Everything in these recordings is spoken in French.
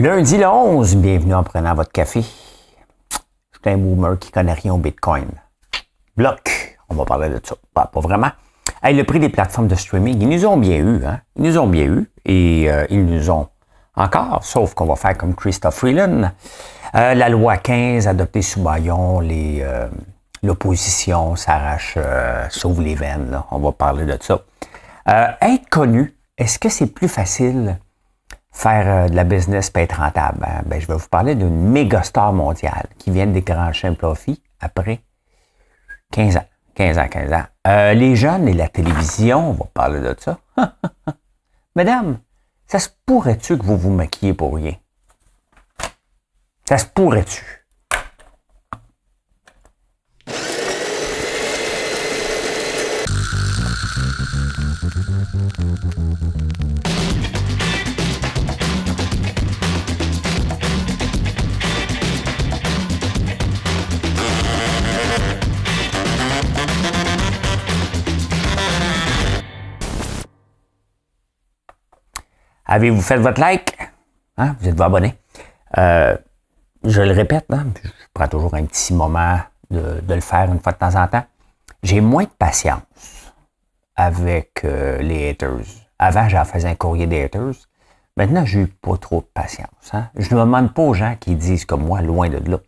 Lundi le 11, bienvenue en prenant votre café. Je suis un boomer qui ne connaît rien au Bitcoin. Bloc, on va parler de ça. Pas vraiment. Hey, le prix des plateformes de streaming, ils nous ont bien eu. Hein? Ils nous ont bien eu et ils nous ont encore, sauf qu'on va faire comme Chrystia Freeland. La loi 15 adoptée sous Bayon, l'opposition s'arrache, sauve les veines. Là. On va parler de ça. Être connu, est-ce que c'est plus facile faire de la business et être rentable? Ben, je vais vous parler d'une méga star mondiale qui vient de déclencher un profit après 15 ans. 15 ans. Les jeunes et la télévision, on va parler de ça. Mesdames, ça se pourrait-tu que vous vous maquillez pour rien? Ça se pourrait-tu? Avez-vous fait votre like? Hein? Vous êtes-vous abonné? Je le répète, hein? Je prends toujours un petit moment de le faire une fois de temps en temps. J'ai moins de patience avec les haters. Avant, j'en faisais un courrier des haters. Maintenant, j'ai pas trop de patience. Hein? Je ne demande pas aux gens qui disent comme moi, loin de là.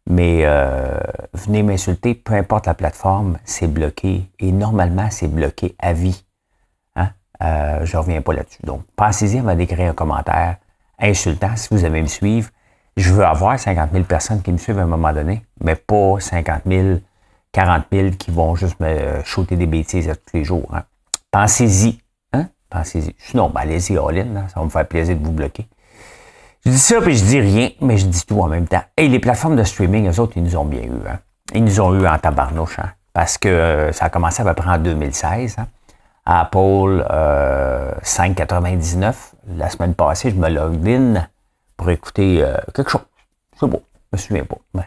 Mais venez m'insulter, peu importe la plateforme, c'est bloqué. Et normalement, c'est bloqué à vie. Je ne reviens pas là-dessus. Donc, pensez-y avant d'écrire un commentaire insultant si vous aimez me suivre. Je veux avoir 50 000 personnes qui me suivent à un moment donné, mais pas 50 000, 40 000 qui vont juste me shooter des bêtises tous les jours. Hein. Pensez-y. Hein? Pensez-y. Sinon, ben, allez-y all-in. Hein? Ça va me faire plaisir de vous bloquer. Je dis ça, puis je dis rien, mais je dis tout en même temps. Et les plateformes de streaming, eux autres, ils nous ont bien eu. Hein? Ils nous ont eu en tabarnouche. Hein? Parce que ça a commencé à peu près en 2016. Hein? Apple 5,99. La semaine passée, je me login pour écouter quelque chose. C'est beau. Je me souviens pas. Ben,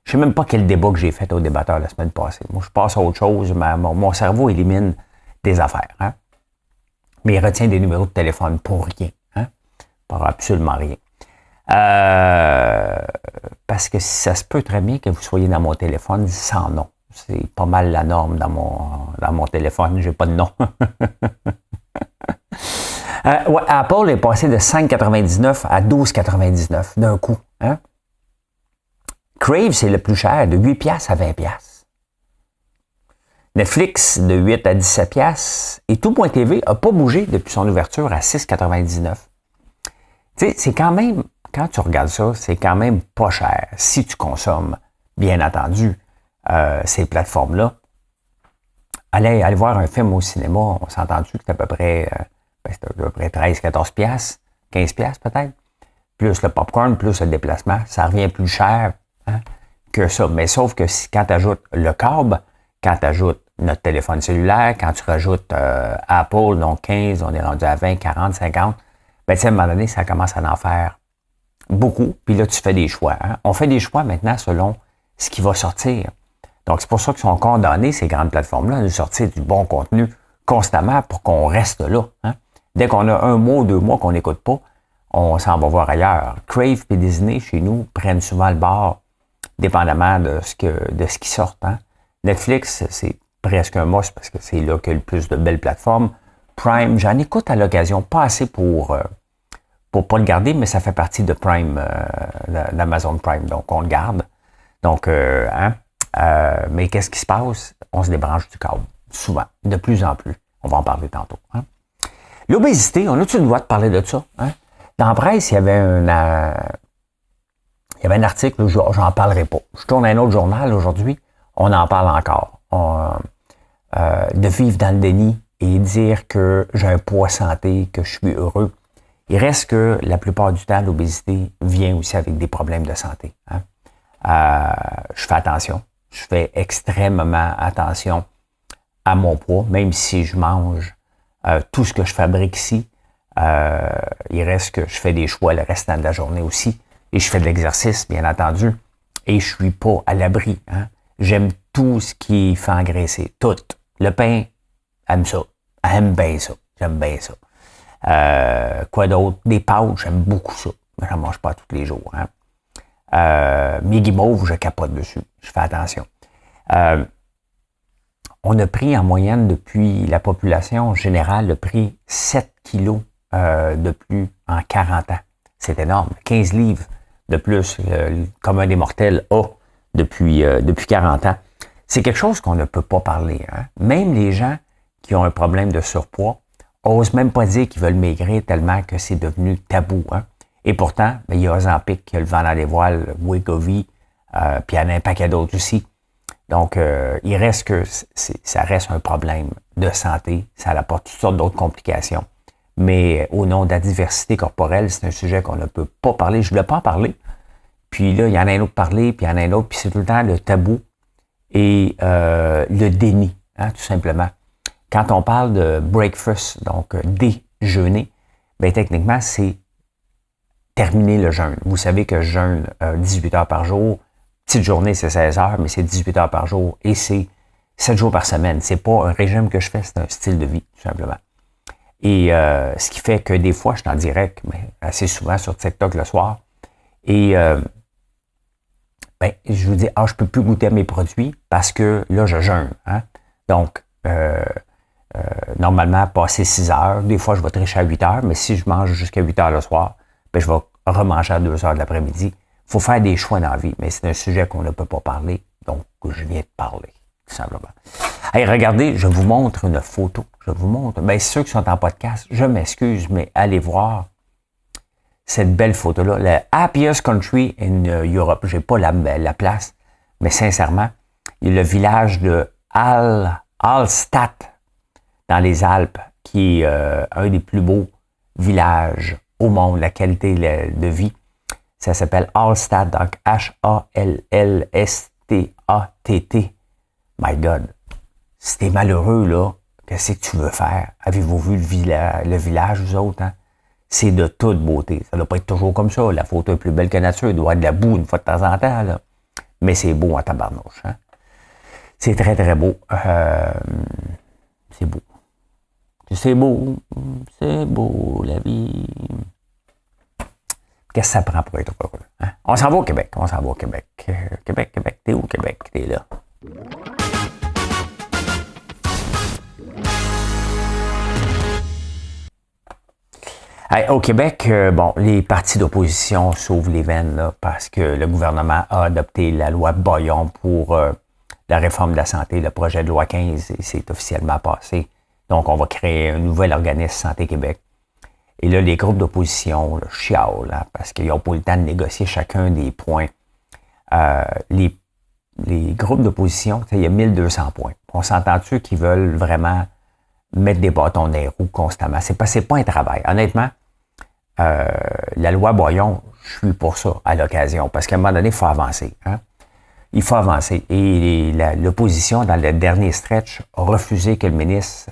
je sais même pas quel débat que j'ai fait au débatteur la semaine passée. Moi, je passe à autre chose. Mon cerveau élimine des affaires. Hein? Mais il retient des numéros de téléphone pour rien. Hein? Pour absolument rien. Parce que ça se peut très bien que vous soyez dans mon téléphone sans nom. C'est pas mal la norme dans mon téléphone. J'ai pas de nom. Ouais, Apple est passé de 5,99 à 12,99 d'un coup. Hein? Crave, c'est le plus cher, de 8 piastres à 20 piastres. Netflix, de 8 à 17 piastres. Et Tout.tv n'a pas bougé depuis son ouverture à 6,99. Tu sais, c'est quand même, quand tu regardes ça, c'est quand même pas cher si tu consommes, bien entendu, ces plateformes-là. Allez voir un film au cinéma, on s'est entendu que c'est à peu près 13, 14 piastres, 15 piastres peut-être, plus le popcorn, plus le déplacement, ça revient plus cher hein, que ça. Mais sauf que quand tu ajoutes le câble, quand tu ajoutes notre téléphone cellulaire, quand tu rajoutes Apple, donc 15, on est rendu à 20, 40, 50, ben à un moment donné, ça commence à en faire beaucoup. Puis là, tu fais des choix. Hein. On fait des choix maintenant selon ce qui va sortir. Donc, c'est pour ça qu'ils sont condamnés, ces grandes plateformes-là, de sortir du bon contenu constamment pour qu'on reste là. Hein. Dès qu'on a 1 mois ou 2 mois qu'on n'écoute pas, on s'en va voir ailleurs. Crave et Disney, chez nous, prennent souvent le bord, dépendamment de ce qui sort. Hein. Netflix, c'est presque un must parce que c'est là qu'il y a le plus de belles plateformes. Prime, j'en écoute à l'occasion, pas assez pour pas le garder, mais ça fait partie de Prime, d'Amazon Prime, donc on le garde. Donc, mais qu'est-ce qui se passe? On se débranche du câble, souvent, de plus en plus. On va en parler tantôt. Hein? L'obésité, on a-tu le droit de parler de ça? Hein? Dans la presse, il y avait un article, j'en parlerai pas. Je tourne un autre journal aujourd'hui, on en parle encore. De vivre dans le déni et dire que j'ai un poids santé, que je suis heureux. Il reste que la plupart du temps, l'obésité vient aussi avec des problèmes de santé. Hein? Je fais attention. Je fais extrêmement attention à mon poids, même si je mange tout ce que je fabrique ici. Il reste que je fais des choix le restant de la journée aussi. Et je fais de l'exercice, bien entendu. Et je suis pas à l'abri. Hein? J'aime tout ce qui fait engraisser. Tout. Le pain, aime ça. Aime bien ça. J'aime bien ça. Quoi d'autre? Des pâtes, j'aime beaucoup ça. J'en mange pas tous les jours. Hein. Mes guimauves, je capote dessus. Je fais attention. On a pris en moyenne depuis la population générale a pris 7 kilos de plus en 40 ans. C'est énorme. 15 livres de plus, comme un des mortels a depuis 40 ans. C'est quelque chose qu'on ne peut pas parler. Hein? Même les gens qui ont un problème de surpoids osent même pas dire qu'ils veulent maigrir tellement que c'est devenu tabou. Hein? Et pourtant, ben, il y a Ozempic, il y a le vent dans les voiles, Wegovy, puis il y en a un paquet d'autres aussi. Donc, il reste que ça reste un problème de santé. Ça apporte toutes sortes d'autres complications. Mais au nom de la diversité corporelle, c'est un sujet qu'on ne peut pas parler. Je ne voulais pas en parler. Puis là, il y en a un autre parler, puis il y en a un autre. Puis c'est tout le temps le tabou et le déni, hein, tout simplement. Quand on parle de breakfast, donc déjeuner, bien techniquement, c'est terminer le jeûne. Vous savez que je jeûne 18 heures par jour. Petite journée, c'est 16 heures, mais c'est 18 heures par jour et c'est 7 jours par semaine. C'est pas un régime que je fais, c'est un style de vie, tout simplement. Et ce qui fait que des fois, je suis en direct, mais assez souvent sur TikTok le soir. Et ben, je vous dis, je peux plus goûter à mes produits parce que là, je jeûne. Hein? Donc, normalement, passer 6 heures. Des fois, je vais tricher à 8 heures, mais si je mange jusqu'à 8 heures le soir, ben, je vais remanger à 2 heures de l'après-midi. Il faut faire des choix dans la vie, mais c'est un sujet qu'on ne peut pas parler, donc je viens de parler, tout simplement. Hey, regardez, je vous montre une photo. Je vous montre. Bien, ceux qui sont en podcast, je m'excuse, mais allez voir cette belle photo-là. Le happiest country in Europe. Je n'ai pas la place, mais sincèrement, il y a le village de Hallstatt, dans les Alpes, qui est un des plus beaux villages au monde, la qualité de vie. Ça s'appelle Hallstatt, donc Hallstatt. My God. Si t'es malheureux, là, qu'est-ce que tu veux faire? Avez-vous vu le village, vous autres? Hein? C'est de toute beauté. Ça ne doit pas être toujours comme ça. La photo est plus belle que nature. Il doit y avoir de la boue une fois de temps en temps. Là. Mais c'est beau en tabarnouche. Hein? C'est très, très beau. C'est beau. C'est beau, la vie. Qu'est-ce que ça prend pour être heureux? Hein? On s'en va au Québec. Québec. T'es où, Québec? T'es là. Hey, au Québec, les partis d'opposition sauvent les veines là, parce que le gouvernement a adopté la loi Bayon pour la réforme de la santé, le projet de loi 15, et c'est officiellement passé. Donc, on va créer un nouvel organisme Santé Québec. Et là, les groupes d'opposition chialent, hein, parce qu'ils n'ont pas eu le temps de négocier chacun des points. Les groupes d'opposition, il y a 1200 points. On s'entend-tu qu'ils veulent vraiment mettre des bâtons dans les roues constamment? C'est pas un travail. Honnêtement, la loi Boyon, je suis pour ça à l'occasion, parce qu'à un moment donné, il faut avancer. Hein? Il faut avancer. Et l'opposition, dans le dernier stretch, a refusé que le ministre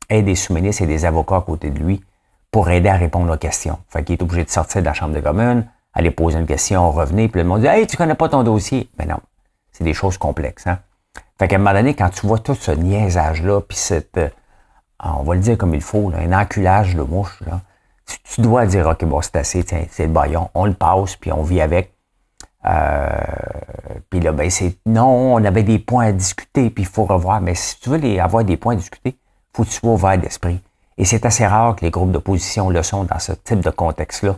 ait des sous-ministres et des avocats à côté de lui pour aider à répondre aux questions. Fait qu'il est obligé de sortir de la Chambre des communes, aller poser une question, revenir, puis le monde dit « Hey, tu connais pas ton dossier? » Mais non, c'est des choses complexes. Hein? Fait qu'à un moment donné, quand tu vois tout ce niaisage-là, puis cette, on va le dire comme il faut, là, un enculage de mouche, là, tu dois dire « OK, bon, c'est assez, tiens, c'est le baillon, on le passe, puis on vit avec. » Puis là, ben c'est non, on avait des points à discuter, puis il faut revoir. Mais si tu veux avoir des points à discuter, faut que tu sois ouvert d'esprit. Et c'est assez rare que les groupes d'opposition le sont dans ce type de contexte-là.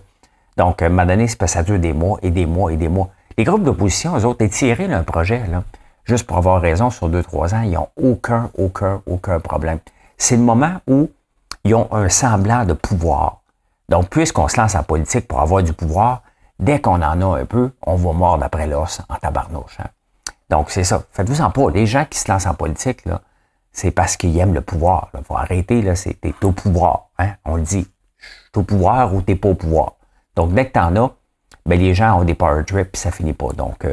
Donc, à un moment donné, c'est parce que ça dure des mois et des mois et des mois. Les groupes d'opposition, eux autres, étirés d'un projet, là, juste pour avoir raison sur 2-3 ans, ils n'ont aucun problème. C'est le moment où ils ont un semblant de pouvoir. Donc, puisqu'on se lance en politique pour avoir du pouvoir, dès qu'on en a un peu, on va mordre après l'os en tabarnouche. Hein? Donc, c'est ça. Faites-vous-en pas. Les gens qui se lancent en politique, là, c'est parce qu'ils aiment le pouvoir. Il faut arrêter, là, t'es au pouvoir. Hein? On le dit. T'es au pouvoir ou t'es pas au pouvoir. Donc, dès que t'en as, ben, les gens ont des power trips et ça finit pas. Donc,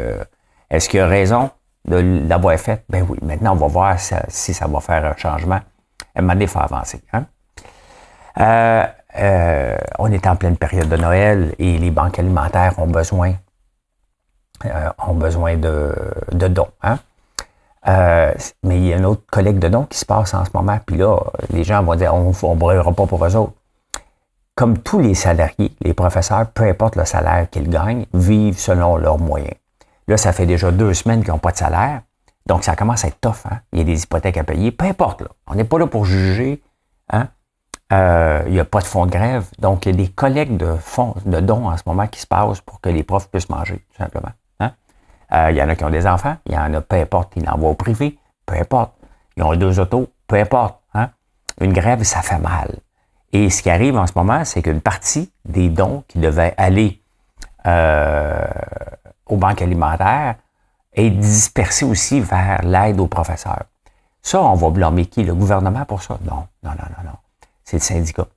est-ce qu'il y a raison de l'avoir fait? Ben oui. Maintenant, on va voir si ça va faire un changement. À un moment donné, il faut avancer. Hein? On est en pleine période de Noël et les banques alimentaires ont besoin de dons. Hein? Mais il y a une autre collecte de dons qui se passe en ce moment. Puis là, les gens vont dire, on ne brûlera pas pour eux autres. comme tous les salariés, les professeurs, peu importe le salaire qu'ils gagnent, vivent selon leurs moyens. Là, ça fait déjà 2 semaines qu'ils n'ont pas de salaire. Donc, ça commence à être tough. Hein? Il y a des hypothèques à payer. Peu importe. Là. On n'est pas là pour juger. Hein? Il n'y a pas de fonds de grève. Donc, il y a des collectes de fonds, de dons en ce moment qui se passent pour que les profs puissent manger, tout simplement. Hein? Il y en a qui ont des enfants. Il y en a, peu importe, qui l'envoient au privé. Peu importe. Ils ont 2 autos. Peu importe. Hein? Une grève, ça fait mal. Et ce qui arrive en ce moment, c'est qu'une partie des dons qui devaient aller aux banques alimentaires est dispersée aussi vers l'aide aux professeurs. Ça, on va blâmer qui? Le gouvernement pour ça? Non. C'est le syndicat.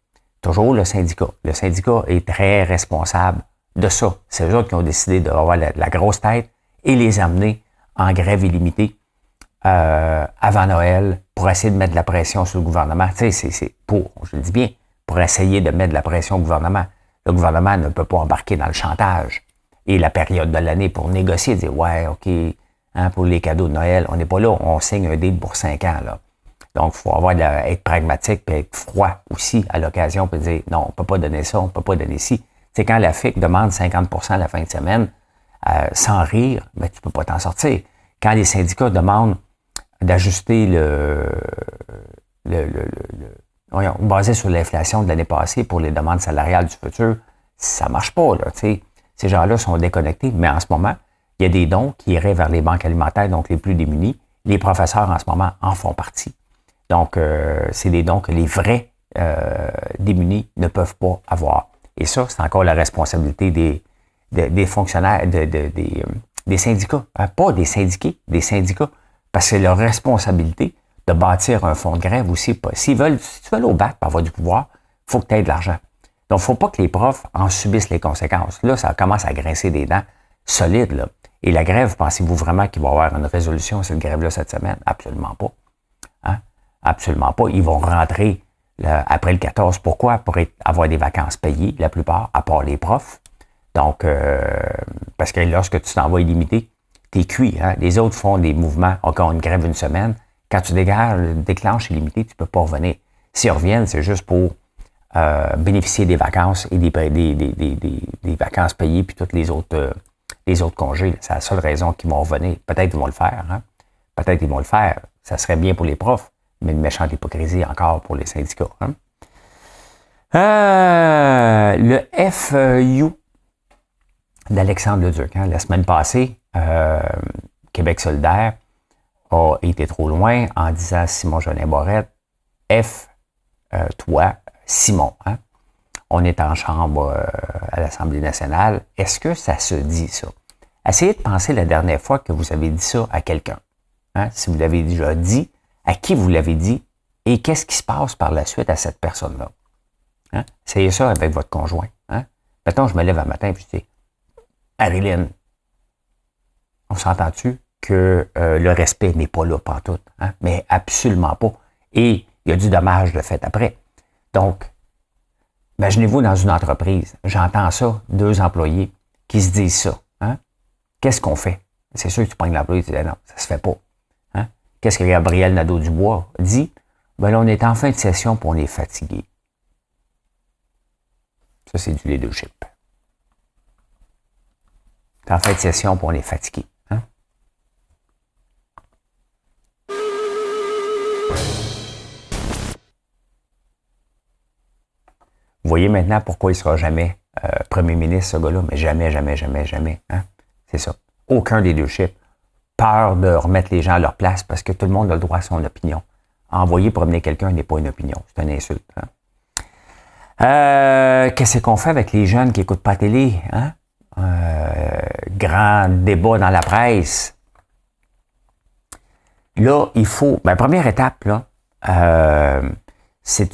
Toujours le syndicat. Le syndicat est très responsable de ça. C'est eux autres qui ont décidé d'avoir la grosse tête et les amener en grève illimitée avant Noël pour essayer de mettre de la pression sur le gouvernement. Tu sais, c'est pour, je le dis bien, pour essayer de mettre de la pression au gouvernement. Le gouvernement ne peut pas embarquer dans le chantage. Et la période de l'année pour négocier, dire, ouais, OK, hein, pour les cadeaux de Noël, on n'est pas là, on signe un deal pour 5 ans, là. Donc, il faut être pragmatique et être froid aussi à l'occasion pour dire, non, on ne peut pas donner ça, on ne peut pas donner ci. C'est quand la FIC demande 50% à la fin de semaine, sans rire, ben, tu ne peux pas t'en sortir. Quand les syndicats demandent d'ajuster basé sur l'inflation de l'année passée pour les demandes salariales du futur, ça ne marche pas, là, tu sais. Ces gens-là sont déconnectés, mais en ce moment, il y a des dons qui iraient vers les banques alimentaires, donc les plus démunis. Les professeurs, en ce moment, en font partie. Donc, c'est des dons que les vrais démunis ne peuvent pas avoir. Et ça, c'est encore la responsabilité des fonctionnaires, des syndicats. Pas des syndiqués, des syndicats. Parce que c'est leur responsabilité de bâtir un fonds de grève aussi. Si tu veux au bac pour avoir du pouvoir, il faut que tu aies de l'argent. Donc, il ne faut pas que les profs en subissent les conséquences. Là, ça commence à grincer des dents solides, là. Et la grève, pensez-vous vraiment qu'il va y avoir une résolution, cette grève-là, cette semaine? Absolument pas. Hein? Absolument pas. Ils vont rentrer après le 14. Pourquoi? Pour avoir des vacances payées, la plupart, à part les profs. Donc, parce que lorsque tu t'en vas illimité, t'es cuit. Hein? Les autres font des mouvements, encore une grève 1 semaine. Quand tu déclenches illimité, tu ne peux pas revenir. S'ils reviennent, c'est juste pour bénéficier des vacances et des vacances payées puis toutes les autres congés. C'est la seule raison qu'ils vont revenir. Peut-être qu'ils vont le faire. Hein? Peut-être qu'ils vont le faire. Ça serait bien pour les profs, mais une méchante hypocrisie encore pour les syndicats. Hein? Le FU d'Alexandre Leduc. Hein? La semaine passée, Québec solidaire a été trop loin en disant Simon Jolin-Barrette, toi, Simon. Hein? On est en chambre à l'Assemblée nationale. Est-ce que ça se dit, ça? Essayez de penser la dernière fois que vous avez dit ça à quelqu'un. Hein? Si vous l'avez déjà dit, à qui vous l'avez dit et qu'est-ce qui se passe par la suite à cette personne-là? Hein? Essayez ça avec votre conjoint. Hein? Mettons, je me lève un matin et je dis Marilyn, on s'entend-tu que le respect n'est pas là pantoute? Hein? Mais absolument pas. Et il y a du dommage de fait après. Donc, imaginez-vous dans une entreprise, j'entends ça, 2 employés qui se disent ça. Hein? Qu'est-ce qu'on fait? C'est sûr que tu prends l'employé et tu dis non, ça se fait pas. Hein? Qu'est-ce que Gabriel Nadeau-Dubois dit? Ben là, on est en fin de session et on est fatigué. Ça, c'est du leadership. T'es en fin de session et on est fatigué. Hein? Vous voyez maintenant pourquoi il ne sera jamais premier ministre, ce gars-là, mais jamais, jamais, jamais, jamais. Hein? C'est ça. Aucun leadership. Peur de remettre les gens à leur place parce que tout le monde a le droit à son opinion. Envoyer promener quelqu'un n'est pas une opinion, c'est une insulte. Hein? Qu'est-ce qu'on fait avec les jeunes qui n'écoutent pas la télé? Hein? Grand débat dans la presse. Là, il faut... première étape, là, c'est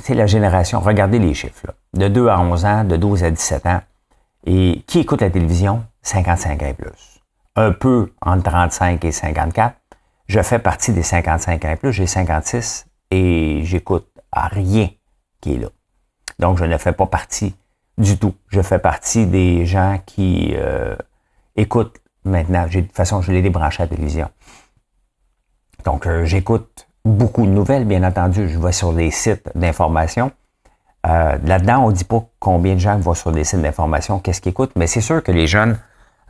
la génération. Regardez les chiffres. Là, de 2 à 11 ans, de 12 à 17 ans. Et qui écoute la télévision? 55 ans et plus. Un peu entre 35 et 54. Je fais partie des 55 ans et plus. J'ai 56 et j'écoute à rien qui est là. Donc, je ne fais pas partie du tout. Je fais partie des gens qui écoutent maintenant. De toute façon, je l'ai débranché à la télévision. Donc, j'écoute beaucoup de nouvelles, bien entendu. Je vais sur des sites d'information. Là-dedans, on ne dit pas combien de gens vont sur des sites d'information, qu'est-ce qu'ils écoutent, mais c'est sûr que les jeunes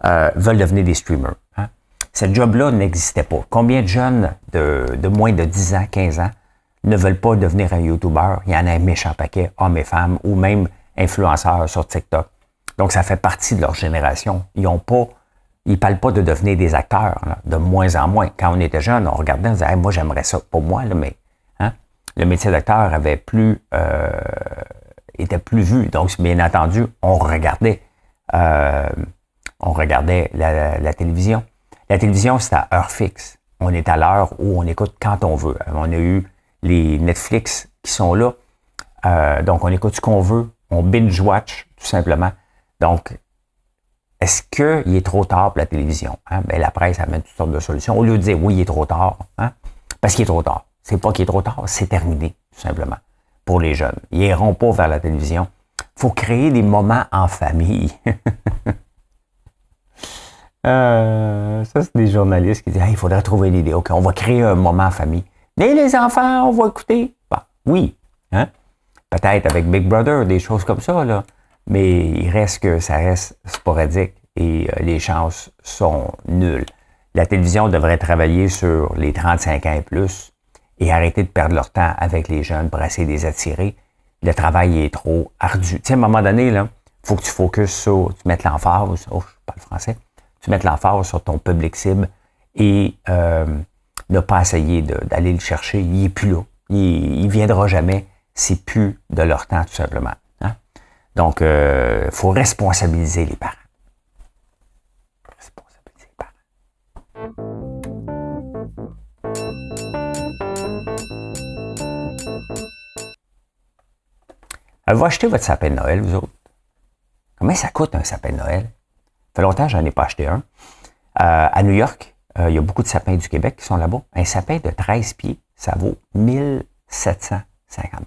veulent devenir des streamers. Hein? Ce job-là n'existait pas. Combien de jeunes de moins de 10 ans, 15 ans ne veulent pas devenir un YouTuber? Il y en a un méchant paquet, hommes et femmes, ou même influenceurs sur TikTok. Donc, ça fait partie de leur génération. Ils ne parlent pas de devenir des acteurs, là, de moins en moins. Quand on était jeune, on regardait, on disait hey, moi, j'aimerais ça. Pas moi, là, mais hein, le métier d'acteur était plus vu. Donc, bien entendu, on regardait la télévision. La télévision, c'est à heure fixe. On est à l'heure où on écoute quand on veut. On a eu les Netflix qui sont là. Donc, on écoute ce qu'on veut. On binge-watch, tout simplement. Donc, est-ce qu'il est trop tard pour la télévision? Hein? Ben, la presse amène toutes sortes de solutions. Au lieu de dire oui, il est trop tard, hein? Parce qu'il est trop tard. C'est pas qu'il est trop tard, c'est terminé, tout simplement, pour les jeunes. Ils n'iront pas vers la télévision. Il faut créer des moments en famille. Ça, c'est des journalistes qui disent hey, il faudrait trouver une idée. OK, on va créer un moment en famille. Mais les enfants, on va écouter. Bon, oui, hein? Peut-être avec Big Brother, des choses comme ça, là. Mais il reste que ça reste sporadique et les chances sont nulles. La télévision devrait travailler sur les 35 ans et plus et arrêter de perdre leur temps avec les jeunes pour essayer de les attirer. Le travail est trop ardu. Tu sais, à un moment donné, il faut que tu focuses sur, tu mettes l'emphase, je parle français, tu mettes l'emphase sur ton public cible et ne pas essayer d'aller le chercher. Il n'est plus là. Il ne viendra jamais. C'est plus de leur temps, tout simplement. Hein? Donc, il faut responsabiliser les parents. Responsabiliser les parents. Vous achetez votre sapin de Noël, vous autres? Combien ça coûte un sapin de Noël? Ça fait longtemps que je n'en ai pas acheté un. À New York, il y a beaucoup de sapins du Québec qui sont là-bas. Un sapin de 13 pieds, ça vaut 1750 $.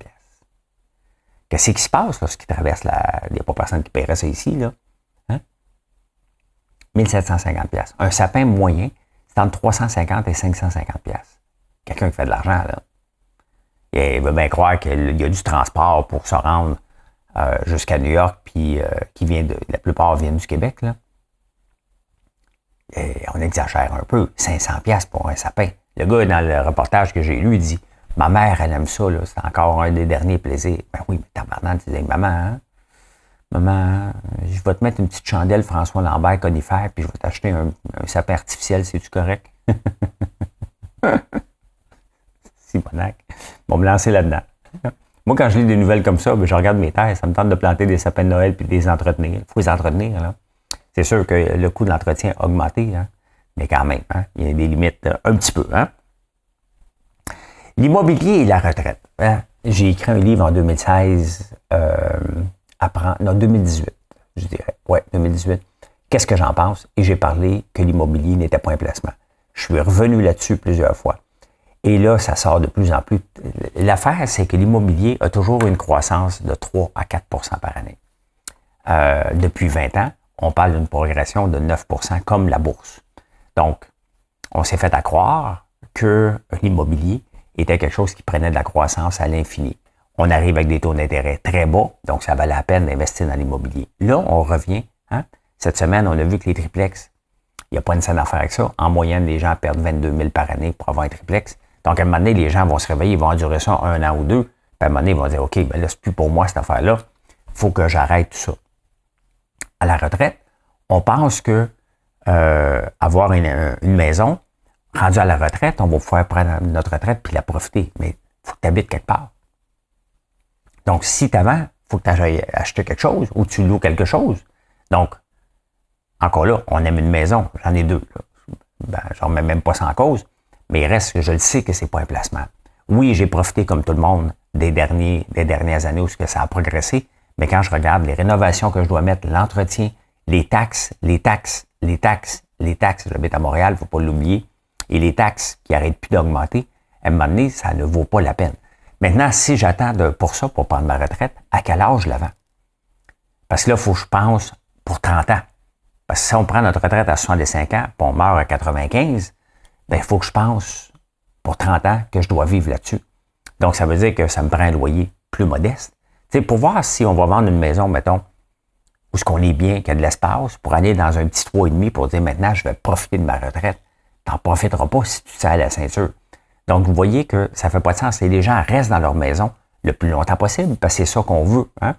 Qu'est-ce qui se passe lorsqu'il traverse la... Il n'y a pas personne qui paierait ça ici, là. Hein? 1750 $. Un sapin moyen, c'est entre 350 et 550 $. Quelqu'un qui fait de l'argent, là. Il veut bien croire qu'il y a du transport pour se rendre jusqu'à New York, puis la plupart viennent du Québec, là. Et on exagère un peu. 500 $ pour un sapin. Le gars, dans le reportage que j'ai lu, il dit ma mère, elle aime ça, là, c'est encore un des derniers plaisirs. Ben oui, mais tabarnak, tu dis maman, hein? Maman, je vais te mettre une petite chandelle François Lambert conifère, puis je vais t'acheter un sapin artificiel, c'est-tu correct? Si bonac. Bon, me lancer là-dedans. Moi, quand je lis des nouvelles comme ça, ben, je regarde mes terres, ça me tente de planter des sapins de Noël puis de les entretenir. Il faut les entretenir, là. C'est sûr que le coût de l'entretien a augmenté, hein? Mais quand même, hein? Il y a des limites un petit peu. Hein? L'immobilier et la retraite. Hein? J'ai écrit un livre en 2016, 2018, je dirais. Ouais, 2018. Qu'est-ce que j'en pense? Et j'ai parlé que l'immobilier n'était pas un placement. Je suis revenu là-dessus plusieurs fois. Et là, ça sort de plus en plus. L'affaire, c'est que l'immobilier a toujours une croissance de 3 à 4 % par année. Depuis 20 ans, on parle d'une progression de 9 % comme la bourse. Donc, on s'est fait à croire que l'immobilier était quelque chose qui prenait de la croissance à l'infini. On arrive avec des taux d'intérêt très bas, donc ça valait la peine d'investir dans l'immobilier. Là, on revient. Hein? Cette semaine, on a vu que les triplex, il n'y a pas une scène à faire avec ça. En moyenne, les gens perdent 22 000 par année pour avoir un triplex. Donc, à un moment donné, les gens vont se réveiller, ils vont endurer ça 1 an ou 2. Puis à un moment donné, ils vont dire, OK, ben là, c'est plus pour moi cette affaire-là. Il faut que j'arrête tout ça. À la retraite, on pense que avoir une maison, rendu à la retraite, on va pouvoir prendre notre retraite puis la profiter. Mais il faut que tu habites quelque part. Donc, si tu avant, il faut que tu ailles acheter quelque chose ou tu loues quelque chose. Donc, encore là, on aime une maison. J'en ai 2. Là. Ben, j'en remets même pas ça en cause. Mais il reste que je le sais que c'est pas un placement. Oui, j'ai profité comme tout le monde des dernières années où ça a progressé. Mais quand je regarde les rénovations que je dois mettre, l'entretien, les taxes, j'habite à Montréal, il ne faut pas l'oublier, et les taxes qui n'arrêtent plus d'augmenter, à un moment donné, ça ne vaut pas la peine. Maintenant, si j'attends pour ça, pour prendre ma retraite, à quel âge je la vends? Parce que là, il faut que je pense pour 30 ans. Parce que si on prend notre retraite à 65 ans, puis on meurt à 95, ben il faut que je pense pour 30 ans que je dois vivre là-dessus. Donc, ça veut dire que ça me prend un loyer plus modeste. Tu sais, pour voir si on va vendre une maison, mettons, où est-ce qu'on est bien, qu'il y a de l'espace, pour aller dans un petit 3,5 pour dire maintenant, je vais profiter de ma retraite. Tu n'en profiteras pas si tu serres la ceinture. Donc, vous voyez que ça ne fait pas de sens. Et les gens restent dans leur maison le plus longtemps possible, parce que c'est ça qu'on veut. Hein?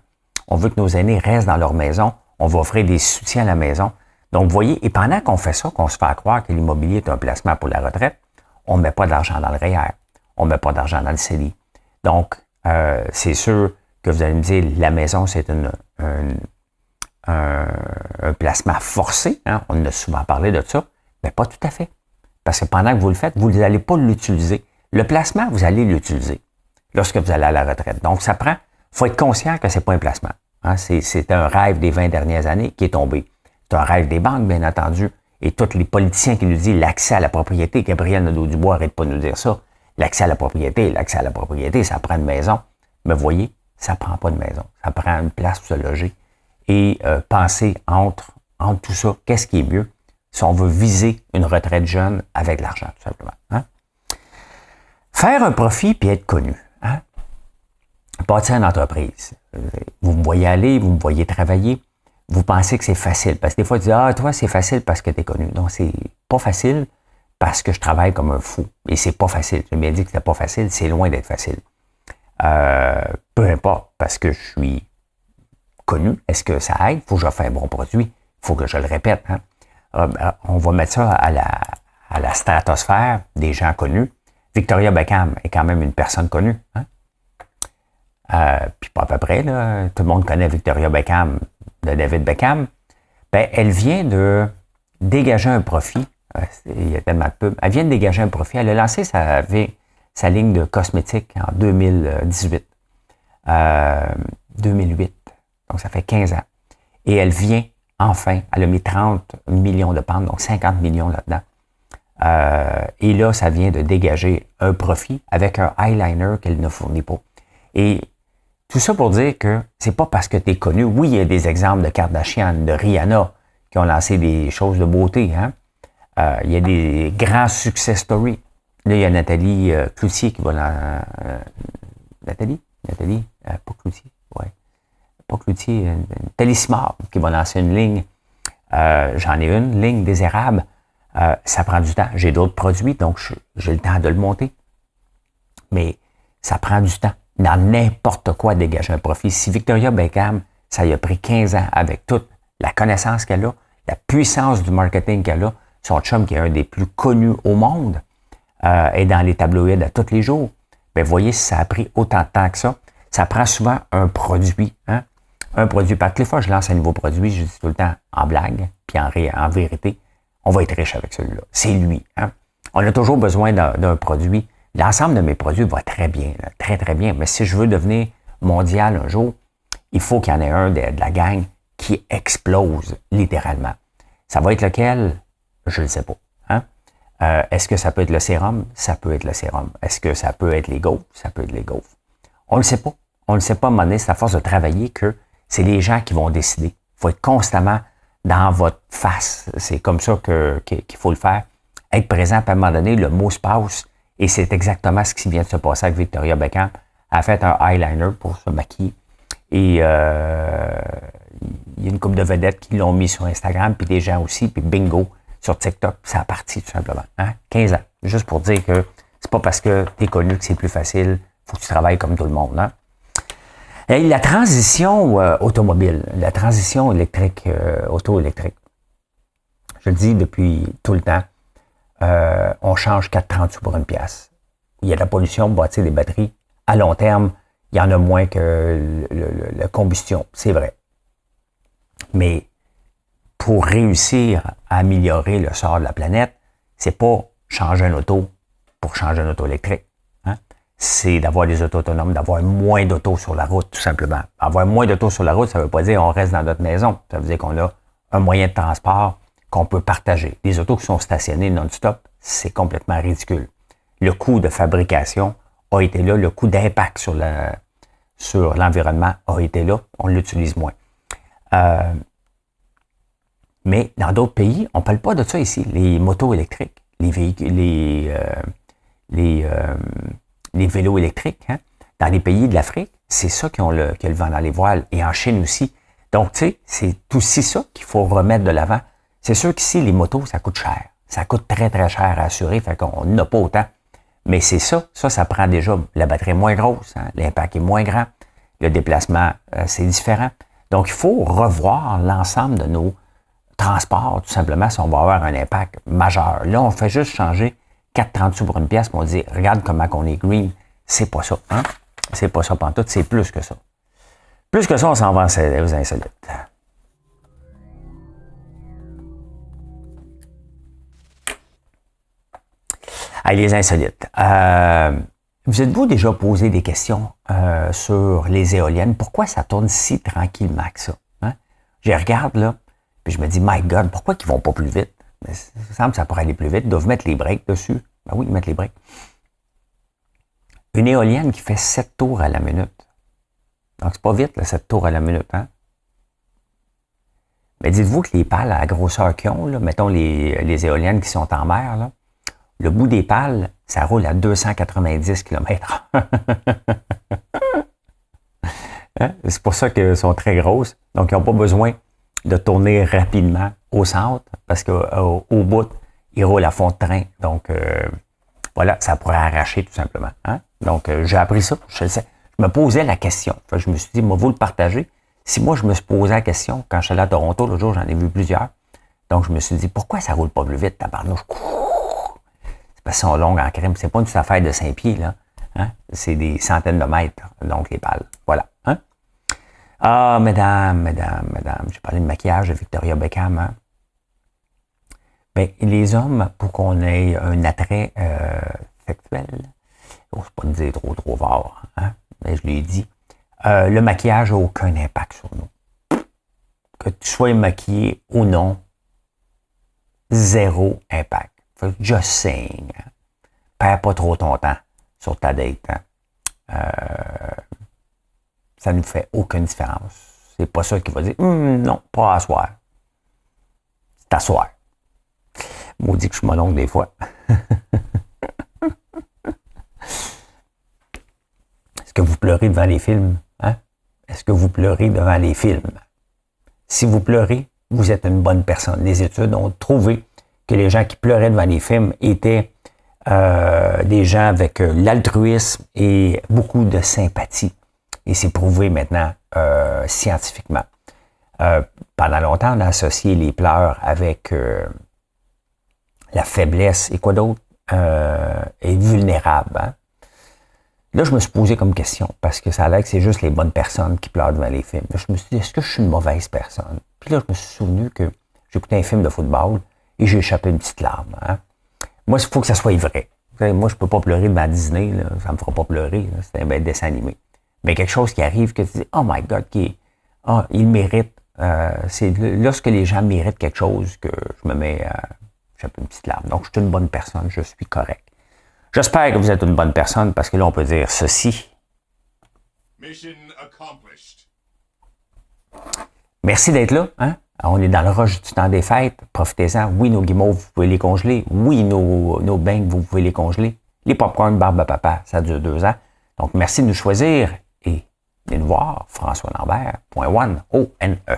On veut que nos aînés restent dans leur maison. On va offrir des soutiens à la maison. Donc, vous voyez, et pendant qu'on fait ça, qu'on se fait croire que l'immobilier est un placement pour la retraite, on ne met pas d'argent dans le REER. On ne met pas d'argent dans le CELI. Donc, c'est sûr que vous allez me dire, la maison, c'est un placement forcé. Hein? On a souvent parlé de ça. Mais pas tout à fait. Parce que pendant que vous le faites, vous n'allez pas l'utiliser. Le placement, vous allez l'utiliser lorsque vous allez à la retraite. Donc, ça prend, il faut être conscient que ce n'est pas un placement. Hein? C'est un rêve des 20 dernières années qui est tombé. C'est un rêve des banques, bien entendu. Et tous les politiciens qui nous disent l'accès à la propriété, Gabriel Nadeau-Dubois arrête pas de nous dire ça. L'accès à la propriété, ça prend une maison. Mais vous voyez, ça prend pas de maison. Ça prend une place pour se loger. Et penser entre tout ça, qu'est-ce qui est mieux si on veut viser une retraite jeune avec de l'argent, tout simplement. Hein? Faire un profit puis être connu. Hein? Bâtir une entreprise. Vous me voyez aller, vous me voyez travailler. Vous pensez que c'est facile. Parce que des fois, vous dites, ah, toi, c'est facile parce que tu es connu. Non, c'est pas facile parce que je travaille comme un fou. Et c'est pas facile. J'ai bien dit que c'était pas facile. C'est loin d'être facile. Peu importe, parce que je suis connu. Est-ce que ça aide? Il faut que j'offre un bon produit. Il faut que je le répète. Hein? On va mettre ça à la stratosphère des gens connus. Victoria Beckham est quand même une personne connue. Hein? Puis pas à peu près, là, tout le monde connaît Victoria Beckham de David Beckham. Ben, elle vient de dégager un profit. Il y a tellement de pubs. Elle vient de dégager un profit. Elle a lancé sa ligne de cosmétiques en 2018. 2008. Donc, ça fait 15 ans. Et elle vient, enfin, elle a mis 30 millions de pentes, donc 50 millions là-dedans. Et là, ça vient de dégager un profit avec un eyeliner qu'elle ne fournit pas. Et tout ça pour dire que c'est pas parce que tu es connu. Oui, il y a des exemples de Kardashian, de Rihanna, qui ont lancé des choses de beauté. Hein? Il y a des grands success stories. Là, il y a Nathalie Cloutier qui va Nathalie, pas Cloutier, ouais. Pas Cloutier, Nathalie Simard qui va lancer une ligne. J'en ai une ligne des érables. Ça prend du temps. J'ai d'autres produits, donc j'ai le temps de le monter. Mais ça prend du temps. Dans n'importe quoi, dégager un profit. Si Victoria Beckham, ça y a pris 15 ans avec toute la connaissance qu'elle a, la puissance du marketing qu'elle a, son chum qui est un des plus connus au monde, est dans les tabloïds à tous les jours. Bien, voyez si ça a pris autant de temps que ça. Ça prend souvent un produit. Hein? Un produit. Parce que les fois, je lance un nouveau produit, je dis tout le temps en blague, puis en vérité, on va être riche avec celui-là. C'est lui. Hein? On a toujours besoin d'un produit. L'ensemble de mes produits va très bien, là, très, très bien. Mais si je veux devenir mondial un jour, il faut qu'il y en ait un de la gang qui explose littéralement. Ça va être lequel? Je ne le sais pas. Hein? Est-ce que ça peut être le sérum? Ça peut être le sérum. Est-ce que ça peut être les gaufres? Ça peut être les gaufres. On ne le sait pas. On ne le sait pas à un moment donné, c'est à force de travailler que c'est les gens qui vont décider. Il faut être constamment dans votre face. C'est comme ça qu'il faut le faire. Être présent, puis à un moment donné, le mot se passe. Et c'est exactement ce qui vient de se passer avec Victoria Beckham. Elle a fait un eyeliner pour se maquiller. Et il y a une couple de vedettes qui l'ont mis sur Instagram, puis des gens aussi, puis bingo, sur TikTok, ça a parti tout simplement. Hein? 15 ans. Juste pour dire que c'est pas parce que tu es connu que c'est plus facile. Faut que tu travailles comme tout le monde. Hein? Et la transition automobile, la transition électrique, auto-électrique. Je le dis depuis tout le temps. On change 4,30 sous pour une pièce. Il y a de la pollution, bâtir des batteries. À long terme, il y en a moins que la combustion, c'est vrai. Mais pour réussir à améliorer le sort de la planète, c'est pas changer un auto pour changer un auto électrique. Hein? C'est d'avoir des autos autonomes, d'avoir moins d'autos sur la route, tout simplement. Avoir moins d'autos sur la route, ça ne veut pas dire qu'on reste dans notre maison. Ça veut dire qu'on a un moyen de transport qu'on peut partager. Les autos qui sont stationnées non-stop, c'est complètement ridicule. Le coût de fabrication a été là, le coût d'impact sur l'environnement a été là, on l'utilise moins. Mais dans d'autres pays, on ne parle pas de ça ici. Les motos électriques, les véhicules, les vélos électriques, hein, dans les pays de l'Afrique, c'est ça qui ont qui a le vent dans les voiles. Et en Chine aussi. Donc, tu sais, c'est aussi ça qu'il faut remettre de l'avant. C'est sûr qu'ici, les motos, ça coûte cher. Ça coûte très, très cher à assurer, fait qu'on n'a pas autant. Mais c'est ça. Ça prend déjà, la batterie est moins grosse, hein, l'impact est moins grand, le déplacement, c'est différent. Donc, il faut revoir l'ensemble de nos transports, tout simplement, si on va avoir un impact majeur. Là, on fait juste changer 4,30 sous pour une pièce, mais on dit, regarde comment on est green. C'est pas ça, hein? C'est pas ça pantoute, c'est plus que ça. Plus que ça, on s'en va aux insolites. Allez, les insolites. Vous êtes-vous déjà posé des questions sur les éoliennes? Pourquoi ça tourne si tranquillement que ça? Hein? Je regarde, là, puis je me dis, my God, pourquoi ils vont pas plus vite? Mais ça semble que ça pourrait aller plus vite. Ils doivent mettre les breaks dessus. Ben oui, mettre les breaks. Une éolienne qui fait 7 tours à la minute. Donc, c'est pas vite, là, 7 tours à la minute, hein? Mais dites-vous que les pales à la grosseur qu'ils ont, là, mettons les éoliennes qui sont en mer, là, le bout des pales, ça roule à 290 km. Hein? C'est pour ça qu'elles sont très grosses. Donc, ils n'ont pas besoin de tourner rapidement au centre parce qu'au bout, ils roulent à fond de train. Donc, voilà, ça pourrait arracher tout simplement. Hein? Donc, j'ai appris ça, je le sais. Je me posais la question. Enfin, je me suis dit, moi, vous le partagez. Si moi, je me suis posé la question, quand je suis allé à Toronto, l'autre jour, j'en ai vu plusieurs. Donc, je me suis dit, pourquoi ça roule pas plus vite, tabarnouche? C'est parce qu'ils sont longues en crème. C'est pas une petite affaire de 5 pieds, là. Hein? C'est des centaines de mètres, donc les pales. Voilà. Hein? Ah, mesdames, j'ai parlé de maquillage de Victoria Beckham. Hein? Bien, les hommes, pour qu'on ait un attrait sexuel, c'est pas de dire trop fort, hein? Mais je l'ai dit, le maquillage n'a aucun impact sur nous. Que tu sois maquillé ou non, zéro impact. Fait que just saying. Hein? Perds pas trop ton temps sur ta date. Hein? Ça ne fait aucune différence. C'est pas ça qui va dire non, pas à soir. C'est à soir. Maudit que je suis mononcle des fois. Est-ce que vous pleurez devant les films? Hein? Est-ce que vous pleurez devant les films? Si vous pleurez, vous êtes une bonne personne. Les études ont trouvé que les gens qui pleuraient devant les films étaient des gens avec l'altruisme et beaucoup de sympathie. Et c'est prouvé maintenant scientifiquement. Pendant longtemps, on a associé les pleurs avec la faiblesse et quoi d'autre? Et vulnérable. Hein? Là, je me suis posé comme question, parce que ça a l'air que c'est juste les bonnes personnes qui pleurent devant les films. Là, je me suis dit, est-ce que je suis une mauvaise personne? Puis là, je me suis souvenu que j'écoutais un film de football et j'ai échappé une petite larme. Hein? Moi, il faut que ça soit vrai. Moi, je peux pas pleurer devant Disney, là, ça me fera pas pleurer, là, c'est un bel dessin animé. Mais quelque chose qui arrive, que tu dis, oh my God, il mérite. C'est lorsque les gens méritent quelque chose que je me mets j'échappe une petite larme. Donc, je suis une bonne personne, je suis correct. J'espère que vous êtes une bonne personne, parce que là, on peut dire ceci. Mission accomplished. Merci d'être là. Hein? On est dans le rush du temps des fêtes. Profitez-en. Oui, nos guimauves, vous pouvez les congeler. Oui, nos beignes, vous pouvez les congeler. Les popcorn barbe à papa, ça dure 2 ans. Donc, merci de nous choisir et de nous voir. FrançoisLambert.one, O-N-E.